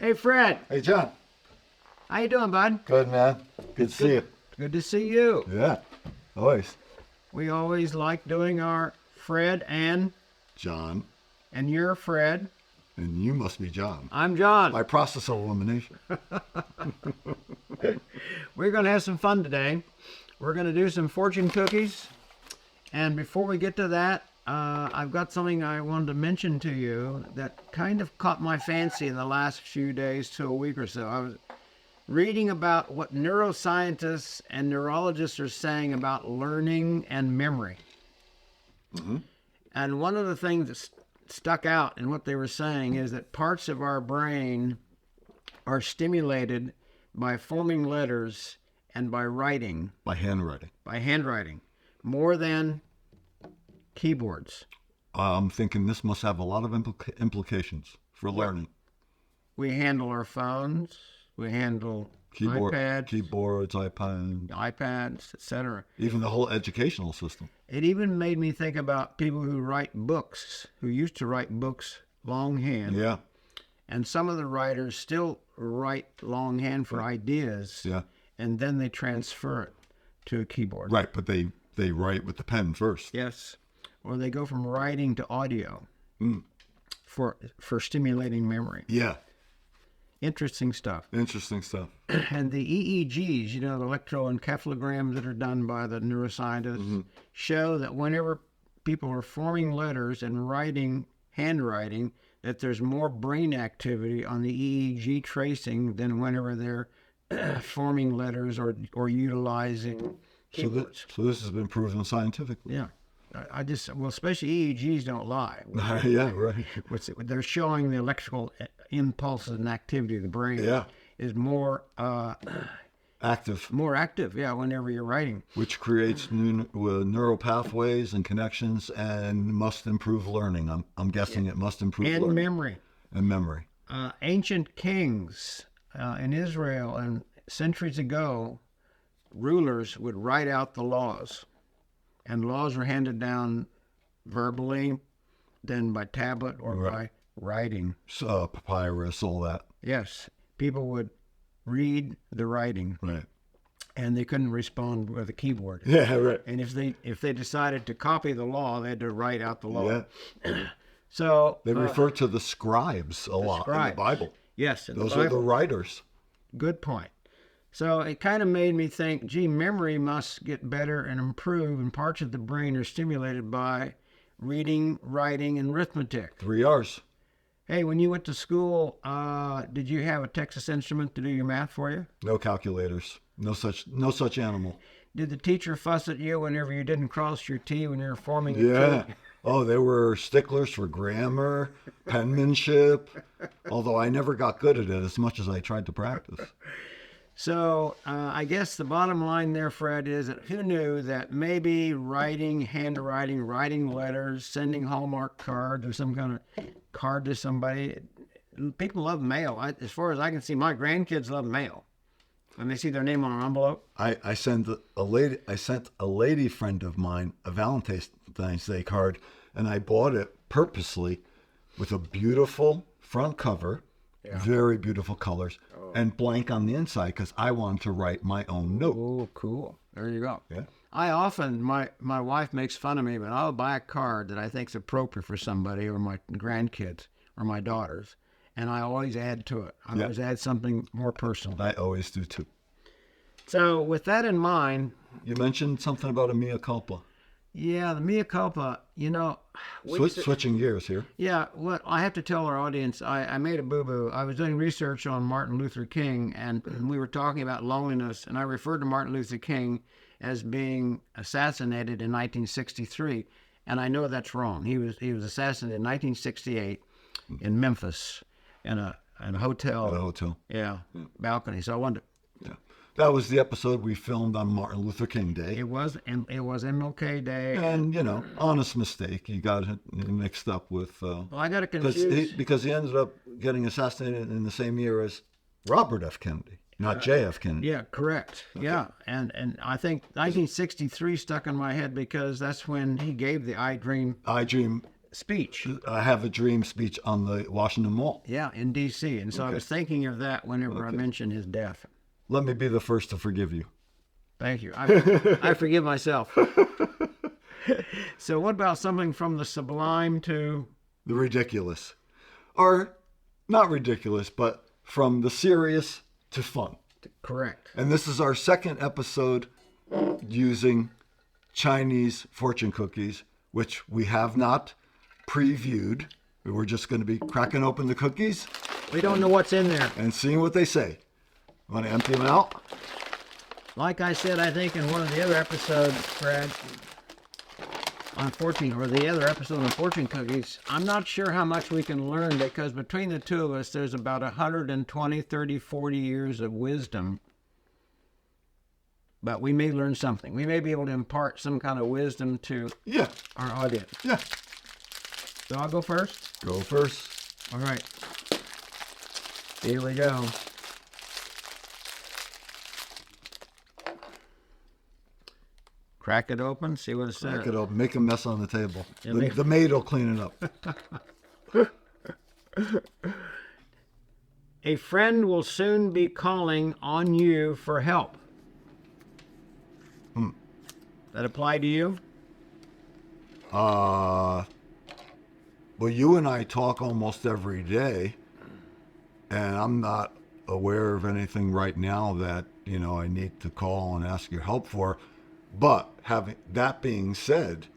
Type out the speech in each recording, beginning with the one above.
Hey, Fred. Hey, John. How you doing, bud? Good, man. Good to see you. Good to see you. Yeah, always. We always like doing our Fred John, and you're Fred. and you must be John. I'm John. By process of elimination. We're going to have some fun today. We're going to do some fortune cookies. And before we get to that, I've got something I wanted to mention to you that kind of caught my fancy in the last few days to a week or so. I was reading about what neuroscientists and neurologists are saying about learning and memory. Mm-hmm. And one of the things that stuck out in what they were saying is that parts of our brain are stimulated by forming letters and by writing. By handwriting. By handwriting. More than keyboards. I'm thinking this must have a lot of implications for learning. We handle our phones. We handle iPads, keyboards, iPads, etc. Even the whole educational system. It even made me think about people who write books, who used to write books longhand. Yeah. And some of the writers still write longhand for ideas. Yeah. And then they transfer it to a keyboard. Right, but they write with the pen first. Yes. Or they go from writing to audio for stimulating memory. Yeah. Interesting stuff. Interesting stuff. And the EEGs, the electroencephalograms that are done by the neuroscientists, show that whenever people are forming letters and handwriting, that there's more brain activity on the EEG tracing than whenever they're forming letters or utilizing keyboards. So this has been proven scientifically. Yeah. Especially EEGs don't lie. Yeah, right. They're showing the electrical impulses and activity of the brain is more active. More active, whenever you're writing. Which creates new neural pathways and connections and must improve learning. I'm guessing it must improve learning. And memory. Ancient kings in Israel and centuries ago, rulers would write out the laws. And laws were handed down verbally, then by tablet or by writing. Papyrus, all that. Yes. People would read the writing. Right. And they couldn't respond with a keyboard. Yeah, right. And if they decided to copy the law, they had to write out the law. Yeah. So they refer to the scribes a lot in the Bible. Yes. Those are the writers. Good point. So it kind of made me think, memory must get better and improve, and parts of the brain are stimulated by reading, writing, and arithmetic. 3 R's. Hey, when you went to school, did you have a Texas Instrument to do your math for you? No calculators. No such animal. Did the teacher fuss at you whenever you didn't cross your T when you were forming your T? Oh, they were sticklers for grammar, penmanship, although I never got good at it as much as I tried to practice. So I guess the bottom line there, Fred, is that who knew that maybe handwriting, writing letters, sending Hallmark cards or some kind of card to somebody, people love mail. As far as I can see, my grandkids love mail. When they see their name on an envelope. I sent a lady friend of mine a Valentine's Day card, and I bought it purposely with a beautiful front cover. Yeah. Very beautiful colors, and blank on the inside because I wanted to write my own note. Oh, cool. There you go. Yeah. I often, my wife makes fun of me, but I'll buy a card that I think is appropriate for somebody or my grandkids or my daughters, and I always add to it. I always add something more personal. I always do, too. So with that in mind... You mentioned something about a mea culpa. Yeah, the mea culpa, Switching gears here. Yeah, what I have to tell our audience, I made a boo-boo. I was doing research on Martin Luther King, and we were talking about loneliness, and I referred to Martin Luther King as being assassinated in 1963, and I know that's wrong. He was assassinated in 1968 in Memphis in a hotel. At a hotel. Yeah, balcony. So I wanted to... Yeah. That was the episode we filmed on Martin Luther King Day. It was MLK Day. And, honest mistake. You got it mixed up with... well, I got it confused. Because he ended up getting assassinated in the same year as Robert F. Kennedy, not J.F. Kennedy. Yeah, correct. Okay. Yeah, and I think 1963 stuck in my head because that's when he gave the I Dream speech. I have a dream speech on the Washington Mall. Yeah, in D.C. And so I was thinking of that whenever I mentioned his death. Let me be the first to forgive you. Thank you. I forgive myself. So what about something from the sublime to... The ridiculous. Or not ridiculous, but from the serious to fun. Correct. And this is our second episode using Chinese fortune cookies, which we have not previewed. We're just going to be cracking open the cookies. We don't know what's in there. And seeing what they say. Want to empty them out? Like I said, I think in one of the other episodes, Fred, on fortune, or the other episode on fortune cookies, I'm not sure how much we can learn because between the two of us, there's about 120, 30, 40 years of wisdom. But we may learn something. We may be able to impart some kind of wisdom to our audience. Yeah. So I'll go first? Go first. All right. Here we go. Crack it open, see what it says. Crack it open. Make a mess on the table. Yeah, The maid will clean it up. A friend will soon be calling on you for help. That apply to you? Well, you and I talk almost every day, and I'm not aware of anything right now that, I need to call and ask your help for. But having that being said,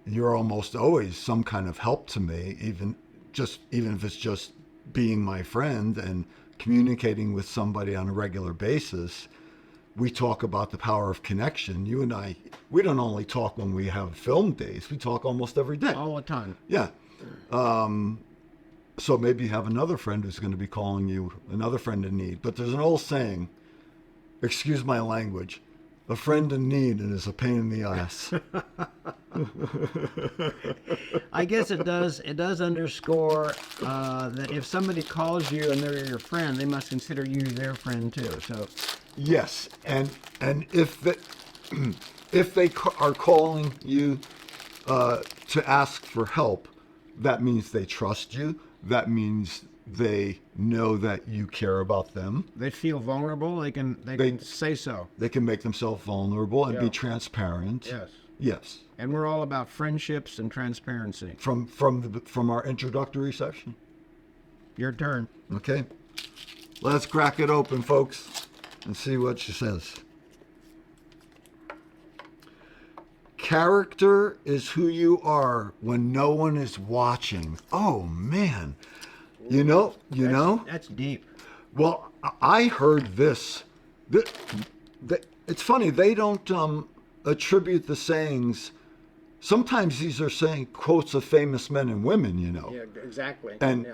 you're almost always some kind of help to me, even if it's just being my friend and communicating with somebody on a regular basis. We talk about the power of connection. You and I, we don't only talk when we have film days. We talk almost every day. All the time. Yeah. So maybe you have another friend who's going to be calling you, another friend in need. But there's an old saying, excuse my language, a friend in need is a pain in the ass. I guess it does underscore that if somebody calls you and they're your friend, they must consider you their friend too. So yes, and if they are calling you to ask for help, that means they trust you. That means they know that you care about them. They feel vulnerable. They can say so. They can make themselves vulnerable and be transparent. Yes. Yes. And we're all about friendships and transparency. From our introductory section. Your turn. Okay. Let's crack it open, folks, and see what she says. Character is who you are when no one is watching. Oh man. You know. That's deep. Well, I heard this. It's funny, they don't attribute the sayings. Sometimes these are saying quotes of famous men and women, Yeah, exactly. And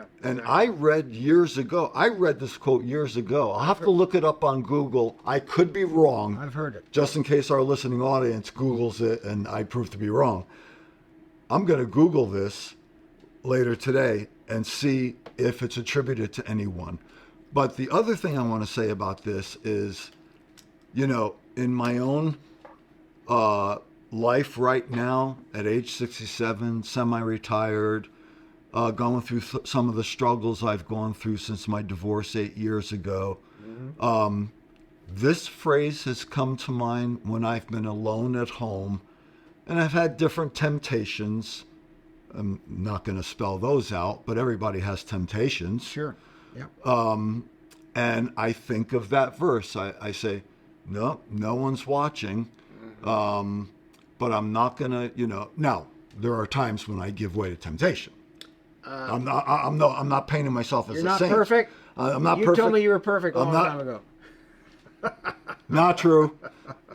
I read this quote years ago. I'll have to look it up on Google. I could be wrong. I've heard it. Just in case our listening audience Googles it and I prove to be wrong. I'm going to Google this later today and see if it's attributed to anyone. But the other thing I want to say about this is, in my own life right now, at age 67, semi-retired, going through some of the struggles I've gone through since my divorce 8 years ago. Mm-hmm. This phrase has come to mind when I've been alone at home, and I've had different temptations. I'm not going to spell those out, but everybody has temptations. Sure. Yeah. And I think of that verse. I say, no one's watching. But I'm not going to, now there are times when I give way to temptation. I'm not painting myself as a saint. You're not perfect? I'm not perfect. You told me you were perfect a long time ago. Not true.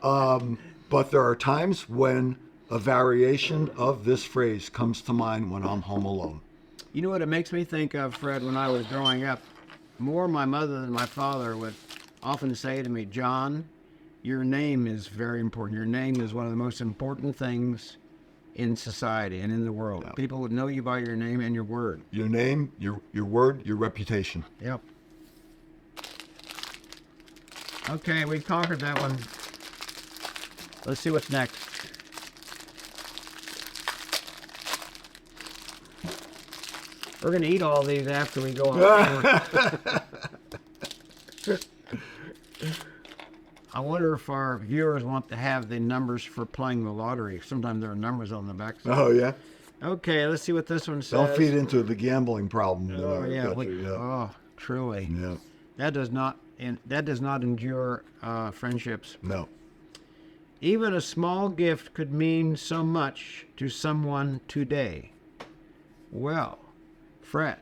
But there are times when a variation of this phrase comes to mind when I'm home alone. You know what it makes me think of, Fred, when I was growing up? More my mother than my father would often say to me, John, your name is very important. Your name is one of the most important things in society and in the world. Yeah. People would know you by your name and your word. Your name, your word, your reputation. Yep. Okay, we conquered that one. Let's see what's next. We're going to eat all these after we go out. I wonder if our viewers want to have the numbers for playing the lottery. Sometimes there are numbers on the back. Oh, yeah? Okay, let's see what this one says. Don't feed into the gambling problem. Oh, yeah. Yeah. Oh, truly. Yeah. That does not endure friendships. No. Even a small gift could mean so much to someone today. Well, Fred,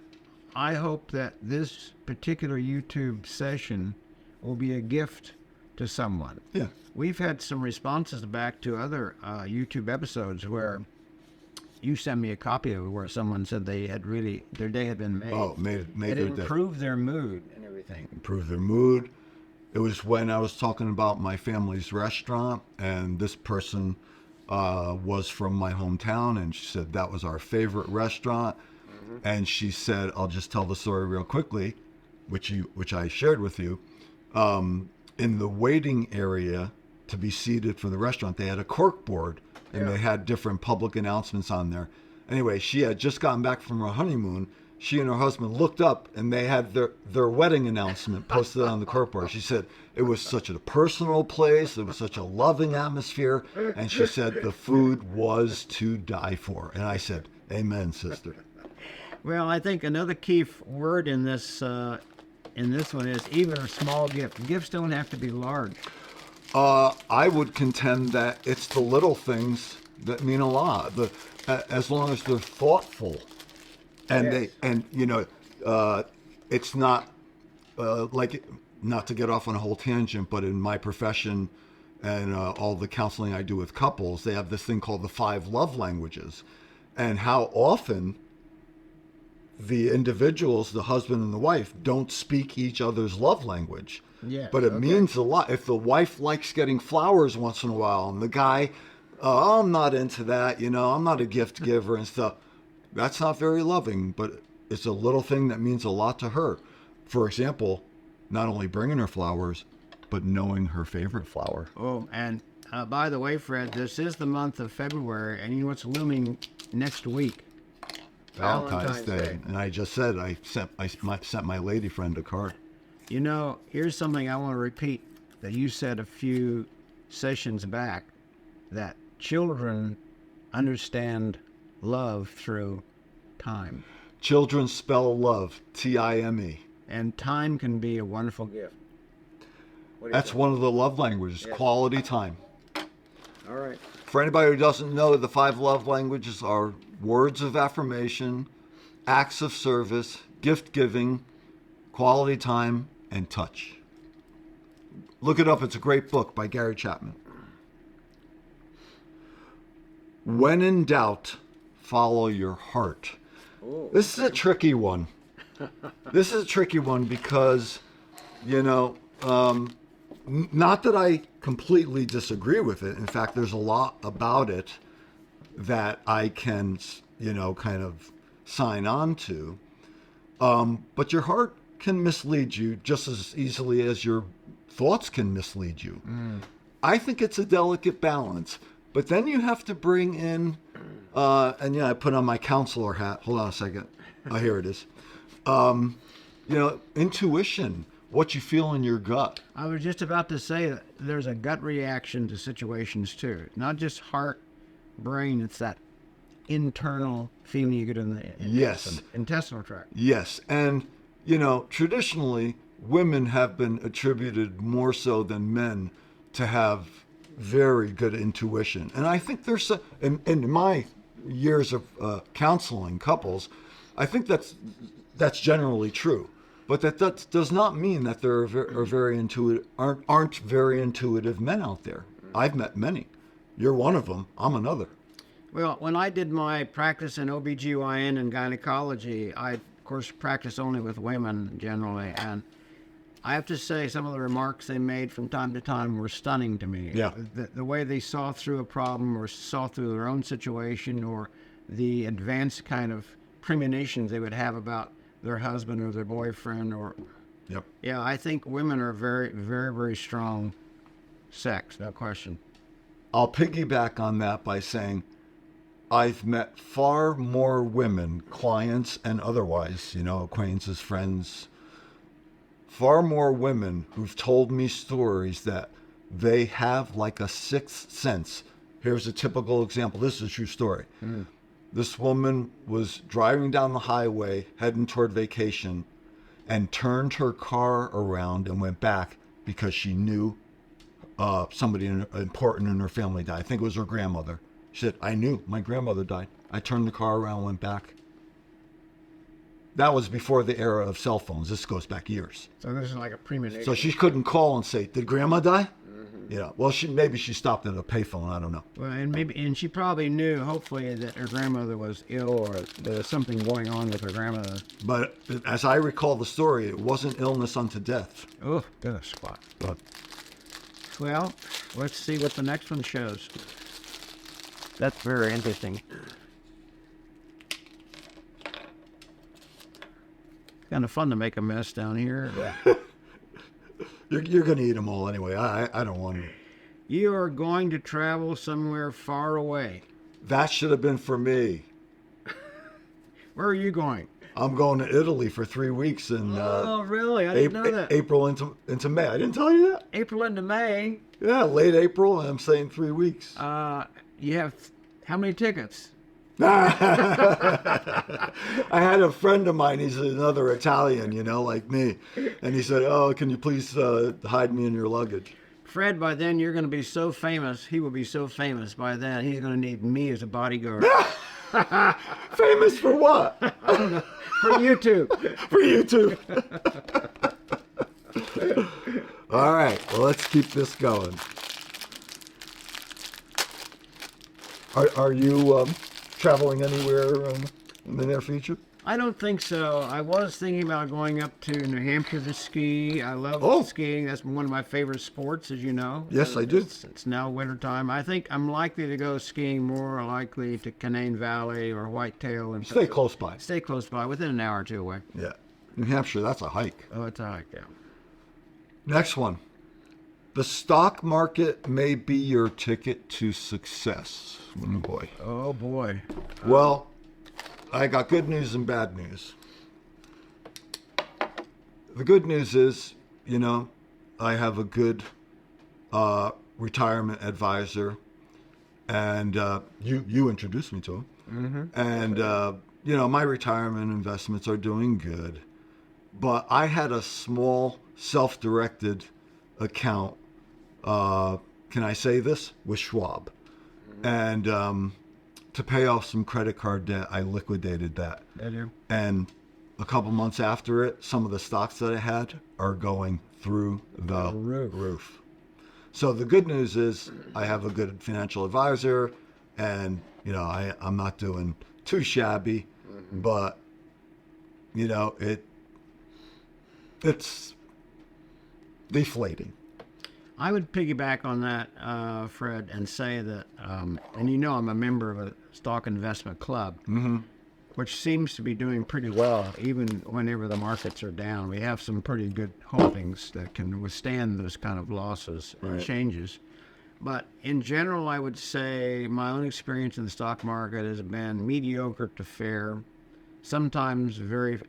I hope that this particular YouTube session will be a gift to someone. Yeah. We've had some responses back to other YouTube episodes where you sent me a copy of it where someone said they had really, their day had been made. Oh, made it their day. improved their mood and everything. Improve their mood. It was when I was talking about my family's restaurant, and this person was from my hometown, and she said that was our favorite restaurant. And she said, I'll just tell the story real quickly, which I shared with you. In the waiting area to be seated for the restaurant, they had a cork board, and they had different public announcements on there. Anyway, she had just gotten back from her honeymoon. She and her husband looked up, and they had their wedding announcement posted on the cork board. She said it was such a personal place. It was such a loving atmosphere. And she said the food was to die for. And I said, amen, sister. Well, I think another key word in this one is even a small gift. Gifts don't have to be large. I would contend that it's the little things that mean a lot. As long as they're thoughtful, and it's not like, not to get off on a whole tangent, but in my profession and all the counseling I do with couples, they have this thing called the 5 love languages, and how often the individuals, the husband and the wife, don't speak each other's love language. Yeah, But it means a lot. If the wife likes getting flowers once in a while, and the guy, oh, I'm not into that, I'm not a gift giver and stuff, that's not very loving, but it's a little thing that means a lot to her. For example, not only bringing her flowers, but knowing her favorite flower. Oh, and by the way, Fred, this is the month of February, and you know what's looming next week? Valentine's Day. And I just said I sent my lady friend a card. Here's something I want to repeat that you said a few sessions back, that children understand love through time. Children spell love, Time. And time can be a wonderful gift. That's one of the love languages, quality time. All right. For anybody who doesn't know, the 5 love languages are words of affirmation, acts of service, gift giving, quality time, and touch. Look it up. It's a great book by Gary Chapman. When in doubt, follow your heart. Oh. This is a tricky one. This is a tricky one because, not that I completely disagree with it. In fact, there's a lot about it that I can, kind of sign on to. But your heart can mislead you just as easily as your thoughts can mislead you. I think it's a delicate balance. But then you have to bring in, I put on my counselor hat. Hold on a second. Oh, here it is. Intuition, what you feel in your gut. I was just about to say that there's a gut reaction to situations too. Not just heart, brain, it's that internal feeling you get in the intestinal tract. Yes. And, traditionally, women have been attributed more so than men to have very good intuition. And I think there's, in my years of counseling couples, I think that's generally true. But that does not mean that there are very intuitive, aren't very intuitive men out there. I've met many. You're one of them. I'm another. Well, when I did my practice in OBGYN and gynecology, I, of course, practiced only with women generally. And I have to say some of the remarks they made from time to time were stunning to me. Yeah. The way they saw through a problem or saw through their own situation, or the advanced kind of premonitions they would have about their husband or their boyfriend, or Yep. Yeah, I think women are very, very, very strong sex, no question. I'll piggyback on that by saying I've met far more women, clients and otherwise, acquaintances, friends, far more women who've told me stories that they have like a sixth sense. Here's a typical example. This is a true story. This woman was driving down the highway, heading toward vacation, and turned her car around and went back because she knew somebody important in her family died. I think it was her grandmother. She said, I knew my grandmother died. I turned the car around and went back. That was before the era of cell phones. This goes back years. So this is like a premonition. So she couldn't call and say, did grandma die? Yeah. Well, maybe she stopped at a payphone. I don't know. Well, and she probably knew, hopefully, that her grandmother was ill or there was something going on with her grandmother. But as I recall the story, it wasn't illness unto death. Oh, good a spot. But Well, let's see what the next one shows. That's very interesting. Kind of fun to make a mess down here. you're going to eat them all anyway. I don't want to. You are going to travel somewhere far away. That should have been for me. Where are you going? I'm going to Italy for 3 weeks in Oh, really? I didn't know that. April into May. I didn't tell you that? April into May. Yeah, late April, and I'm saying 3 weeks. You have how many tickets? I had a friend of mine, he's another Italian, like me. And he said, oh, can you please hide me in your luggage? Fred, by then you're going to be so famous. He will be so famous by then. He's going to need me as a bodyguard. Famous for what? For YouTube. For YouTube. All right, well, let's keep this going. Are you traveling anywhere in the near future? I don't think so. I was thinking about going up to New Hampshire to ski. I love skiing. That's one of my favorite sports, as you know. Yes, I do. It's now wintertime. I think I'm likely to go skiing more likely to Canaan Valley or Whitetail. And Stay close by. Stay close by, within an hour or two away. Yeah. New Hampshire, that's a hike. Oh, it's a hike, yeah. Next one. The stock market may be your ticket to success. Oh, boy. Oh, boy. Well, I got good news and bad news. The good news is, I have a good retirement advisor, and you introduced me to him. Mm-hmm. And, my retirement investments are doing good. But I had a small self-directed account, can I say this? With Schwab. And to pay off some credit card debt, I liquidated that. And a couple months after it, some of the stocks that I had are going through the roof. So the good news is I have a good financial advisor, and I'm not doing too shabby, but it's deflating. I would piggyback on that, Fred, and say that, and I'm a member of a stock investment club, which seems to be doing pretty well, even whenever the markets are down. We have some pretty good holdings that can withstand those kind of losses and changes. But in general, I would say my own experience in the stock market has been mediocre to fair, sometimes very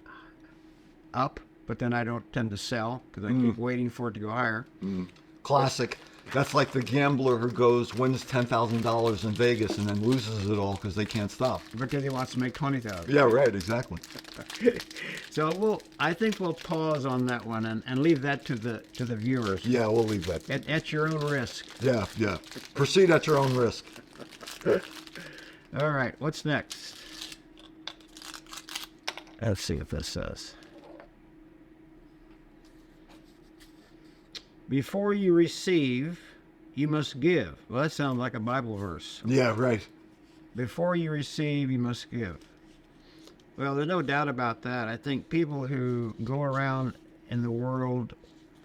up, but then I don't tend to sell because I keep waiting for it to go higher. Classic. That's like the gambler who wins $10,000 in Vegas and then loses it all because they can't stop. Because he wants to make $20,000. Yeah, right, exactly. So I think we'll pause on that one and leave that to the viewers. Yeah, we'll leave that. At your own risk. Yeah. Proceed at your own risk. All right, what's next? Let's see what this says. Before you receive, you must give. Well, that sounds like a Bible verse. Yeah, right. Before you receive, you must give. Well, there's no doubt about that. I think people who go around in the world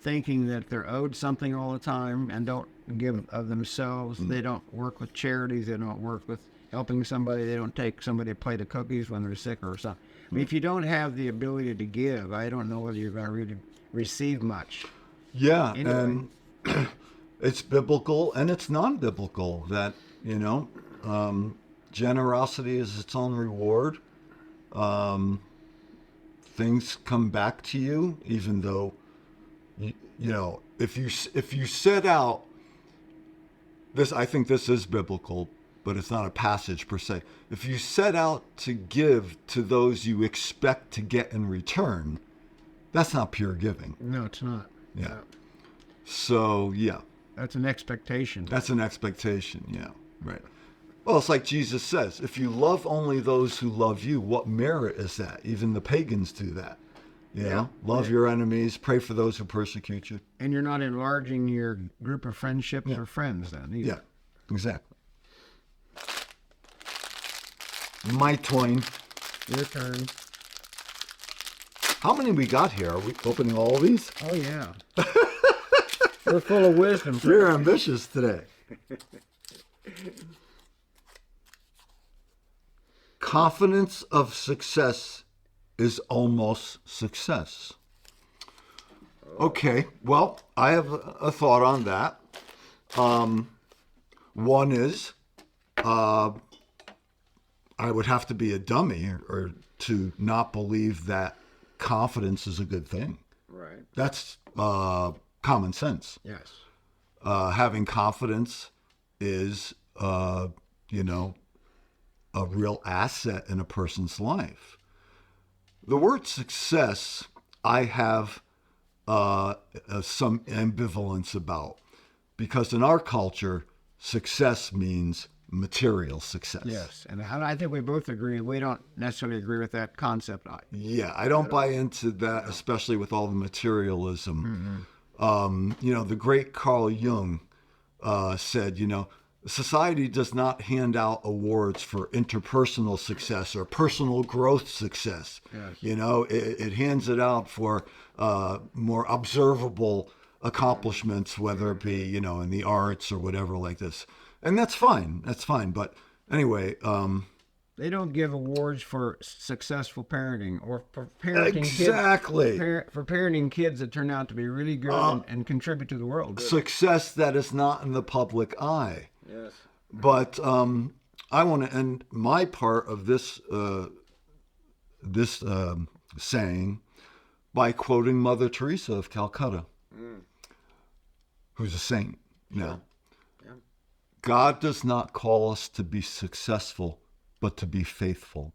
thinking that they're owed something all the time and don't give of themselves, they don't work with charities, they don't work with helping somebody, they don't take somebody a plate of cookies when they're sick or something. I mean, if you don't have the ability to give, I don't know whether you're going to really receive much. Yeah, Anyway. And it's biblical and it's non-biblical that, Generosity is its own reward. Things come back to you, even though, you know, if you set out this, I think this is biblical, but it's not a passage per se. If you set out to give to those you expect to get in return, that's not pure giving. No, it's not. Yeah. So, yeah. That's an expectation. That's an expectation, yeah. Right. Well, it's like Jesus says, if you love only those who love you, what merit is that? Even the pagans do that. You know? Love your enemies, pray for those who persecute you. And you're not enlarging your group of friendships or friends then either. Yeah, exactly. My twin. Your turn. How many we got here? Are we opening all these? Oh, yeah. We're full of wisdom. You're ambitious today. Confidence of success is almost success. Okay, well, I have a thought on that. One is, I would have to be a dummy or to not believe that confidence is a good thing. Right. That's common sense. Yes. Having confidence is, you know, a real asset in a person's life. The word success, I have some ambivalence about, because in our culture, success means material success. Yes. And I think we both agree. We don't necessarily agree with that concept. Yeah, I don't buy into that, especially with all the materialism. You know, the great Carl Jung said, you know, society does not hand out awards for interpersonal success or personal growth success. Yes. You know, it hands it out for more observable accomplishments, whether it be, you know, in the arts or whatever like this. And that's fine. That's fine. But anyway, they don't give awards for successful parenting or for parenting exactly. kids, for parenting kids that turn out to be really good and contribute to the world. Success that is not in the public eye. Yes. But I want to end my part of this saying by quoting Mother Teresa of Calcutta, who's a saint now. Yeah. God does not call us to be successful, but to be faithful.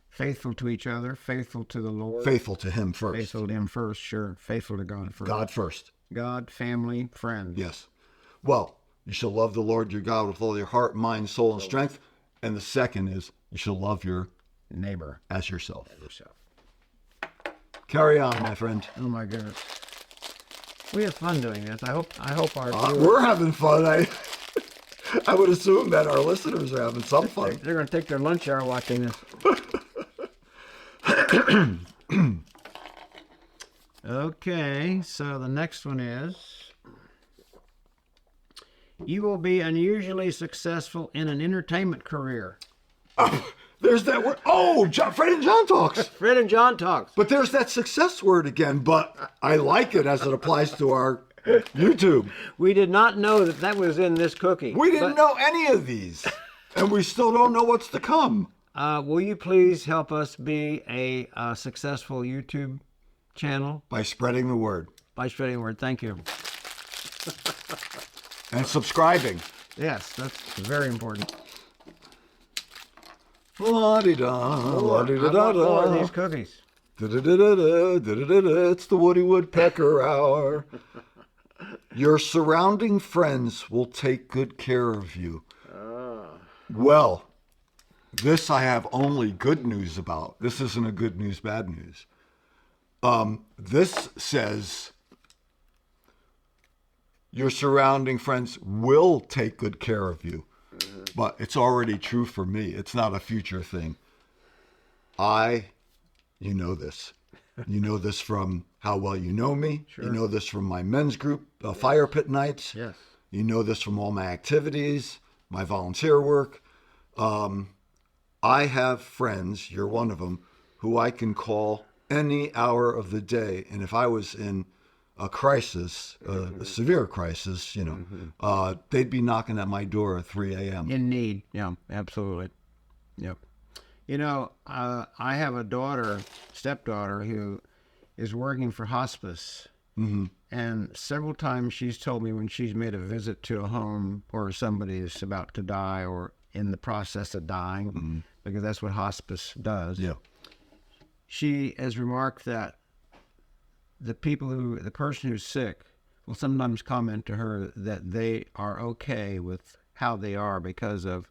Faithful to each other, faithful to the Lord. Faithful to Him first. Faithful to Him first, sure. Faithful to God first. God first. God, family, friends. Yes. Well, you shall love the Lord your God with all your heart, mind, soul, and strength. And the second is, you shall love your neighbor as yourself. As yourself. Carry on, my friend. Oh my goodness. We have fun doing this. I hope our viewers, we're having fun. I would assume that our listeners are having some fun. They're going to take their lunch hour watching this. Okay, so the next one is, you will be unusually successful in an entertainment career. There's that word. Oh, Fred and John talks. Fred and John talks. But there's that success word again, but I like it as it applies to our YouTube. We did not know that was in this cookie. We didn't know any of these, and we still don't know what's to come. Will you please help us be a successful YouTube channel? By spreading the word. By spreading the word. Thank you. And subscribing. Yes, that's very important. La-di-da, la-di-da-da-da. These cookies. Da-da-da-da-da, it's the Woody Woodpecker hour. Your surrounding friends will take good care of you. Well, this I have only good news about. This isn't a good news, bad news. This says your surrounding friends will take good care of you. But it's already true for me. It's not a future thing. You know this. You know this from how well you know me. Sure. You know this from my men's group, Fire Pit Nights. Yes. You know this from all my activities, my volunteer work. I have friends, you're one of them, who I can call any hour of the day. And if I was in a crisis, a severe crisis, they'd be knocking at my door at 3 a.m. In need. Yeah, absolutely. Yep. I have a stepdaughter, who is working for hospice. Mm-hmm. And several times she's told me when she's made a visit to a home where somebody is about to die or in the process of dying, because that's what hospice does. Yeah. She has remarked that the person who's sick will sometimes comment to her that they are okay with how they are because of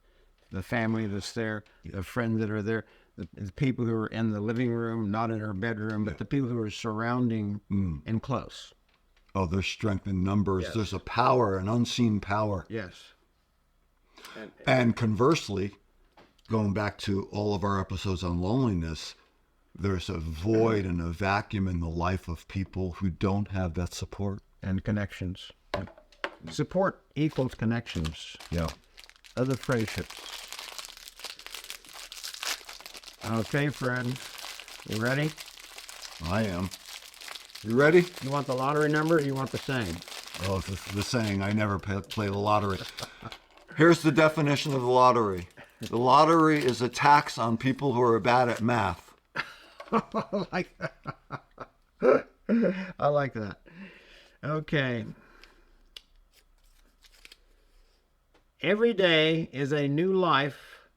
the family that's there, the friends that are there, the people who are in the living room, not in her bedroom, but the people who are surrounding and close. Oh, there's strength in numbers. Yes. There's a power, an unseen power. Yes. And conversely, going back to all of our episodes on loneliness, there's a void and a vacuum in the life of people who don't have that support. And connections. Support equals connections. Yeah. Other friendships. Okay, Fred. You ready? I am. You ready? You want the lottery number or you want the saying? Oh, the saying, I never play the lottery. Here's the definition of the lottery. The lottery is a tax on people who are bad at math. I like that. I like that. Okay. Every day is a new life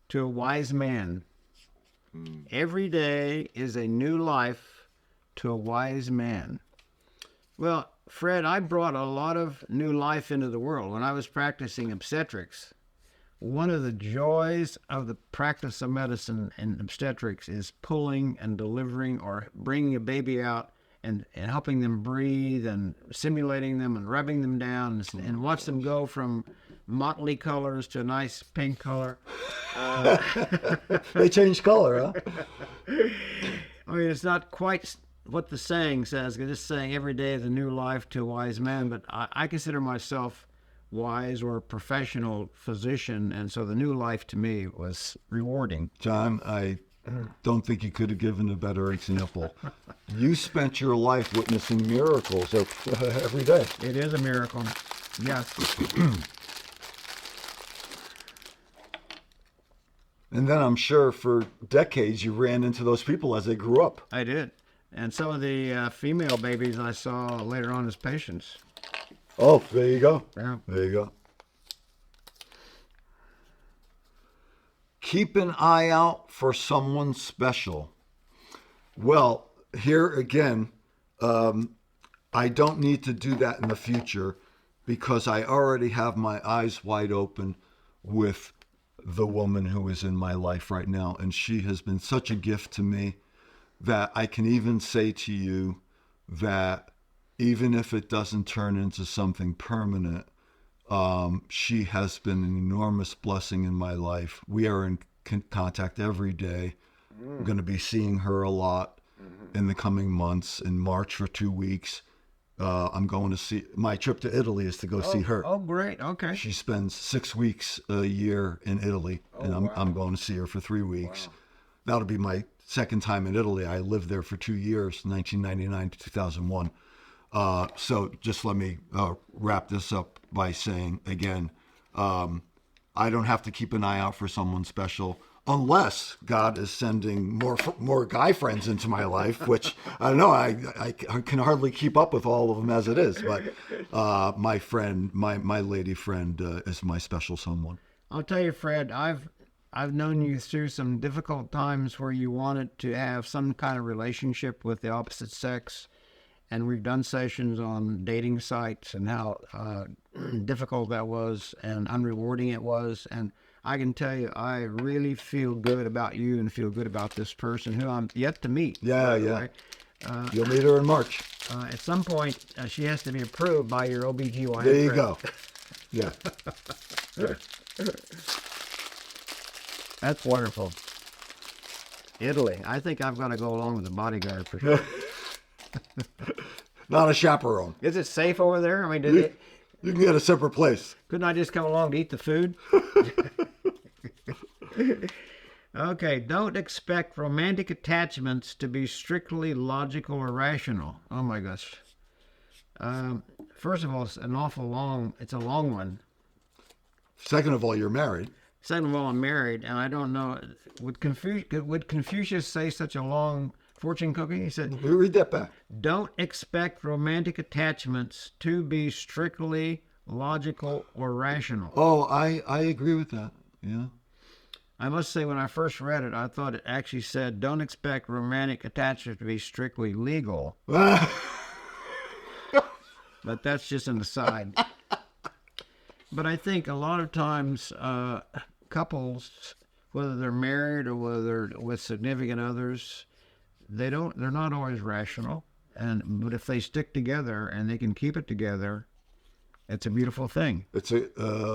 to a wise man. Every day is a new life to a wise man. Well, Fred, I brought a lot of new life into the world. When I was practicing obstetrics, one of the joys of the practice of medicine and obstetrics is pulling and delivering or bringing a baby out and helping them breathe and simulating them and rubbing them down and watch them go from motley colors to a nice pink color. They change color, huh? I mean, it's not quite what the saying says, because it's saying every day is a new life to a wise man, but I consider myself wise or a professional physician, and so the new life to me was rewarding. John, I don't think you could have given a better example. You spent your life witnessing miracles every day. It is a miracle. Yes. And then I'm sure for decades you ran into those people as they grew up. I did. And some of the female babies I saw later on as patients. Oh, there you go. Yeah. There you go. Keep an eye out for someone special. Well, here again, I don't need to do that in the future because I already have my eyes wide open with the woman who is in my life right now. And she has been such a gift to me that I can even say to you that even if it doesn't turn into something permanent, she has been an enormous blessing in my life. We are in contact every day. I'm going to be seeing her a lot in the coming months. In March for 2 weeks, I'm going to see, my trip to Italy is to go see her. Oh, great. Okay. She spends 6 weeks a year in Italy, and I'm going to see her for 3 weeks. Wow. That'll be my second time in Italy. I lived there for 2 years, 1999 to 2001. So just let me wrap this up by saying, again, I don't have to keep an eye out for someone special unless God is sending more guy friends into my life, which I don't know, I can hardly keep up with all of them as it is. But my friend, my lady friend is my special someone. I'll tell you, Fred, I've known you through some difficult times where you wanted to have some kind of relationship with the opposite sex. And we've done sessions on dating sites and how difficult that was and unrewarding it was. And I can tell you, I really feel good about you and feel good about this person who I'm yet to meet. Yeah. You'll meet her in March. At some point, she has to be approved by your OBGYN. There you go. Yeah. That's wonderful. Italy. I think I've got to go along with the bodyguard for sure. Not a chaperone. Is it safe over there? I mean, You can get a separate place. couldn't I just come along to eat the food? Okay, don't expect romantic attachments to be strictly logical or rational. Oh my gosh. First of all, it's an awful long. It's a long one. Second of all, you're married. Second of all, I'm married, and I don't know. Would Confucius say such a long fortune cookie? He said, Read that back. "Don't expect romantic attachments to be strictly logical or rational." Oh, I agree with that. Yeah. I must say, when I first read it, I thought it actually said, "Don't expect romantic attachments to be strictly legal." But that's just an aside. But I think a lot of times couples, whether they're married or whether they're with significant others, they're not always rational. But if they stick together and they can keep it together, it's a beautiful thing. It's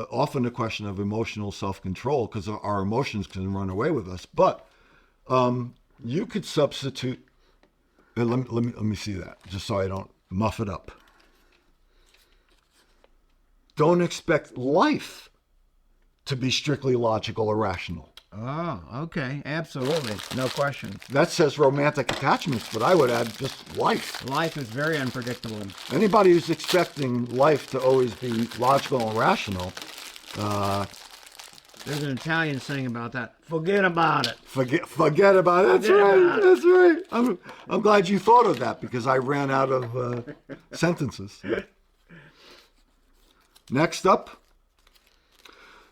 often a question of emotional self-control because our emotions can run away with us. But you could substitute. Let me see that just so I don't muff it up. Don't expect life to be strictly logical or rational. Oh, okay. Absolutely. No question. That says romantic attachments, but I would add just life. Life is very unpredictable. Anybody who's expecting life to always be logical and rational, There's an Italian saying about that. Forget about it. forget about it. That's right. That's right. I'm glad you thought of that because I ran out of sentences. Next up,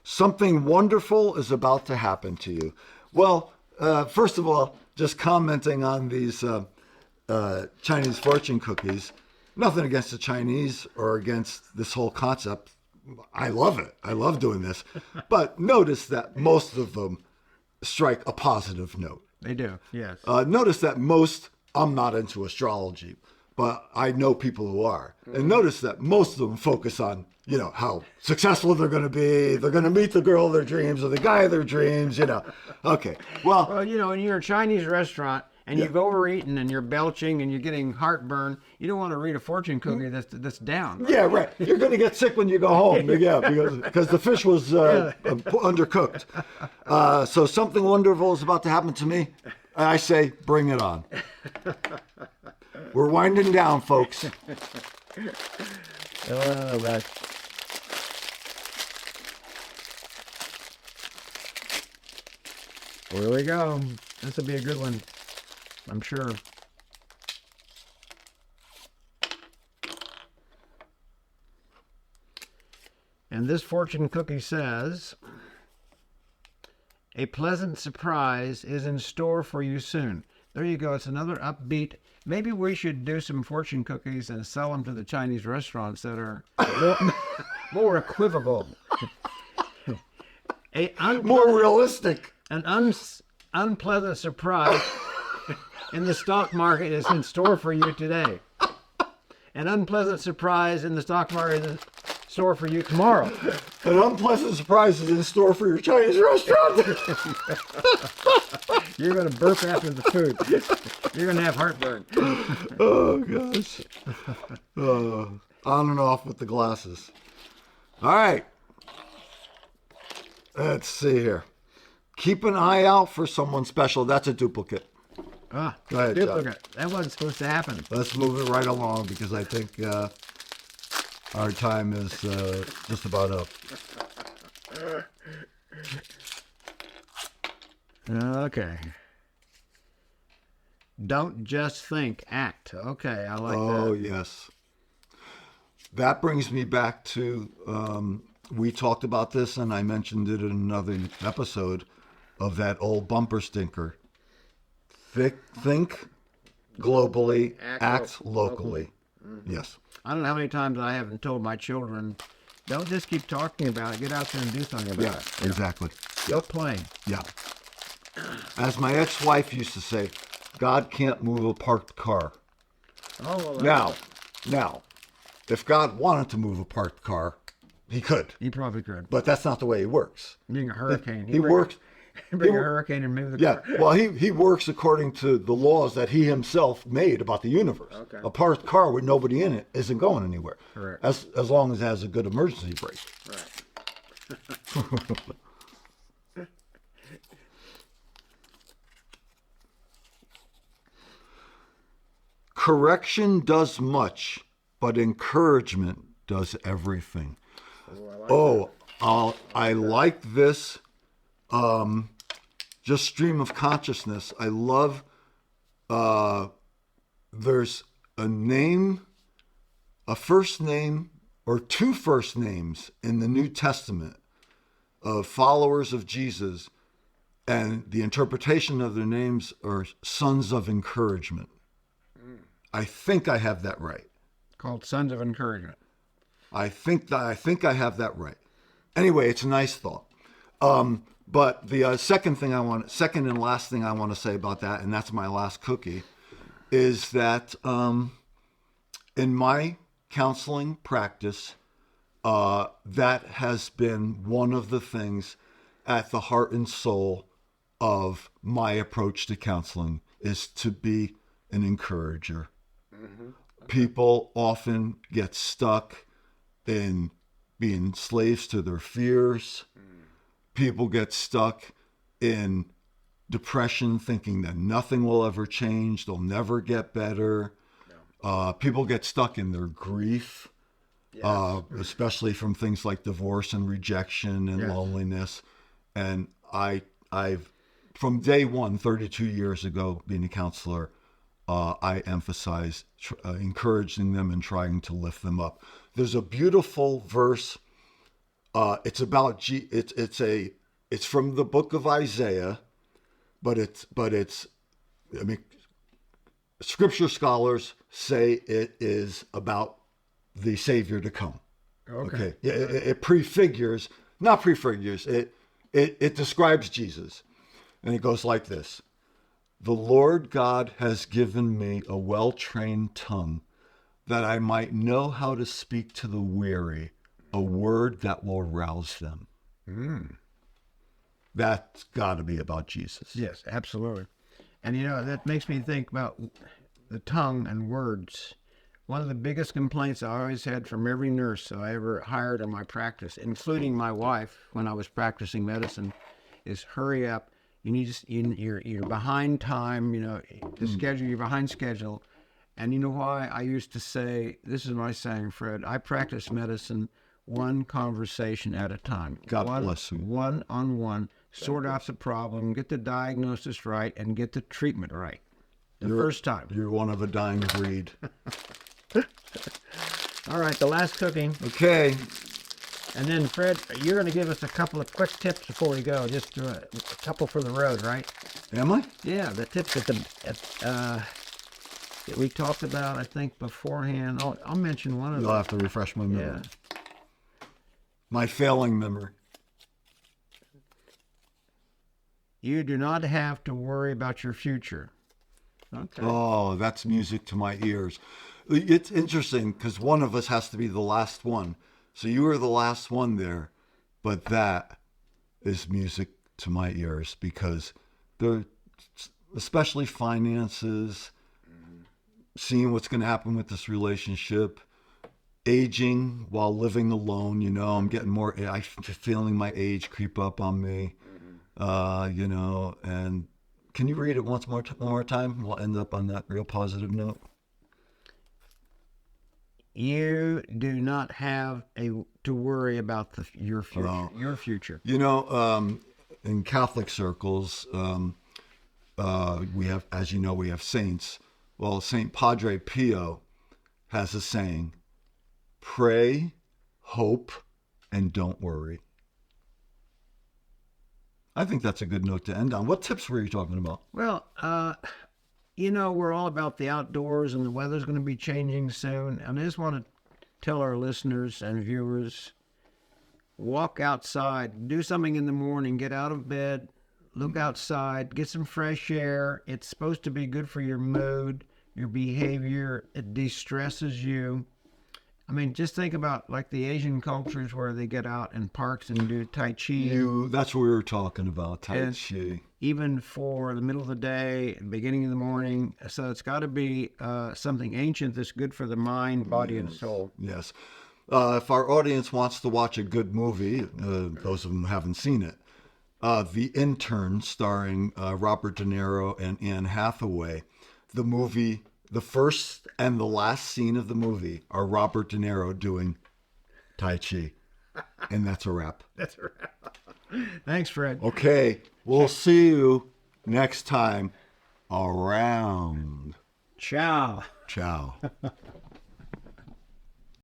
something wonderful is about to happen to you. Well, first of all, just commenting on these Chinese fortune cookies, nothing against the Chinese or against this whole concept. I love it. I love doing this. But notice that most of them strike a positive note. They do, yes. Notice that I'm not into astrology, but I know people who are. And notice that most of them focus on, how successful they're going to be. They're going to meet the girl of their dreams or the guy of their dreams, Okay, well, When you're in a Chinese restaurant and you've overeaten and you're belching and you're getting heartburn, you don't want to read a fortune cookie that's down. yeah, right. You're going to get sick when you go home. Yeah, because the fish was undercooked. So something wonderful is about to happen to me. I say, bring it on. We're winding down, folks. Oh, gosh. Here we go. This will be a good one, I'm sure. And this fortune cookie says, "A pleasant surprise is in store for you soon." There you go. It's another upbeat. Maybe we should do some fortune cookies and sell them to the Chinese restaurants that are more equivocal. More realistic. An unpleasant surprise in the stock market is in store for you today. An unpleasant surprise in the stock market is in store for you tomorrow. An unpleasant surprise is in store for your Chinese restaurant. You're going to burp after the food. You're going to have heartburn. Oh, gosh. On and off with the glasses. All right. Let's see here. Keep an eye out for someone special. That's a duplicate. Go ahead, Duplicate. That wasn't supposed to happen. Let's move it right along because I think our time is just about up. Okay. Don't just think, act. Okay, I like that. Oh, yes. That brings me back to, we talked about this and I mentioned it in another episode of that old bumper stinker. Think globally, act locally. Yes. I don't know how many times I haven't told my children, don't just keep talking about it. Get out there and do something about it. Exactly. Go play. Yeah. As my ex-wife used to say, God can't move a parked car. Oh, well, Now, if God wanted to move a parked car, he could. he probably could. But that's not the way he works. Being a hurricane. He works. Bring a hurricane and move the Yeah, car. well, he works according to the laws that he himself made about the universe. Okay. A parked car with nobody in it isn't going anywhere. Correct. As long as it has a good emergency brake. Right. Correction does much but encouragement does everything. I like this. Just stream of consciousness. I love. There's a name, a first name, or two first names in the New Testament of followers of Jesus, and the interpretation of their names are sons of encouragement. I think I have that right. Called Sons of Encouragement. I think I have that right. Anyway, it's a nice thought. But the second and last thing I want to say about that, and that's my last cookie, is that in my counseling practice, that has been one of the things at the heart and soul of my approach to counseling, is to be an encourager. Mm-hmm. Okay. People often get stuck in being slaves to their fears. People get stuck in depression, thinking that nothing will ever change, they'll never get better. No. People get stuck in their grief, yes. Especially from things like divorce and rejection and yes. loneliness. And I've, from day one, 32 years ago, being a counselor, I emphasize encouraging them and trying to lift them up. There's a beautiful verse. It's about it's from the book of Isaiah, but it's I mean, scripture scholars say it is about the Savior to come. Okay. Yeah, it prefigures, not prefigures. It describes Jesus, and it goes like this: "The Lord God has given me a well-trained tongue, that I might know how to speak to the weary, a word that will rouse them." That's got to be about Jesus. Yes, absolutely. And that makes me think about the tongue and words. One of the biggest complaints I always had from every nurse I ever hired in my practice, including my wife when I was practicing medicine, is hurry up. You're behind time, the schedule, you're behind schedule. And you know why? I used to say, this is my saying, Fred, I practice medicine one conversation at a time. God bless you. One-on-one, sort out the problem, get the diagnosis right, and get the treatment right. First time. You're one of a dying breed. All right, the last cooking. Okay. And then, Fred, you're going to give us a couple of quick tips before we go. Just a couple for the road, right? Am I? Yeah, the tips that we talked about, I think, beforehand. I'll mention one of them. You'll have to refresh my memory. Yeah. My failing memory. You do not have to worry about your future. Okay. Oh, that's music to my ears. It's interesting because one of us has to be the last one. So you were the last one there, but that is music to my ears because especially finances, seeing what's going to happen with this relationship, aging while living alone. I'm getting more, I'm feeling my age creep up on me, and can you read it one more time? We'll end up on that real positive note. You do not have to worry about your future. Your future. In Catholic circles, we have, as you know, we have saints. Well, Saint Padre Pio has a saying: pray, hope, and don't worry. I think that's a good note to end on. What tips were you talking about? Well, we're all about the outdoors, and the weather's going to be changing soon. And I just want to tell our listeners and viewers, walk outside, do something in the morning, get out of bed, look outside, get some fresh air. It's supposed to be good for your mood, your behavior. It de-stresses you. I mean, just think about like the Asian cultures where they get out in parks and do Tai Chi. That's what we were talking about, Tai Chi. Even for the middle of the day, beginning of the morning. So it's got to be something ancient that's good for the mind, body, and soul. Yes. If our audience wants to watch a good movie, those of them who haven't seen it, The Intern, starring Robert De Niro and Anne Hathaway, the movie the first and the last scene of the movie are Robert De Niro doing Tai Chi. And that's a wrap. That's right. Thanks, Fred. Okay, we'll see you next time around. Ciao. Ciao.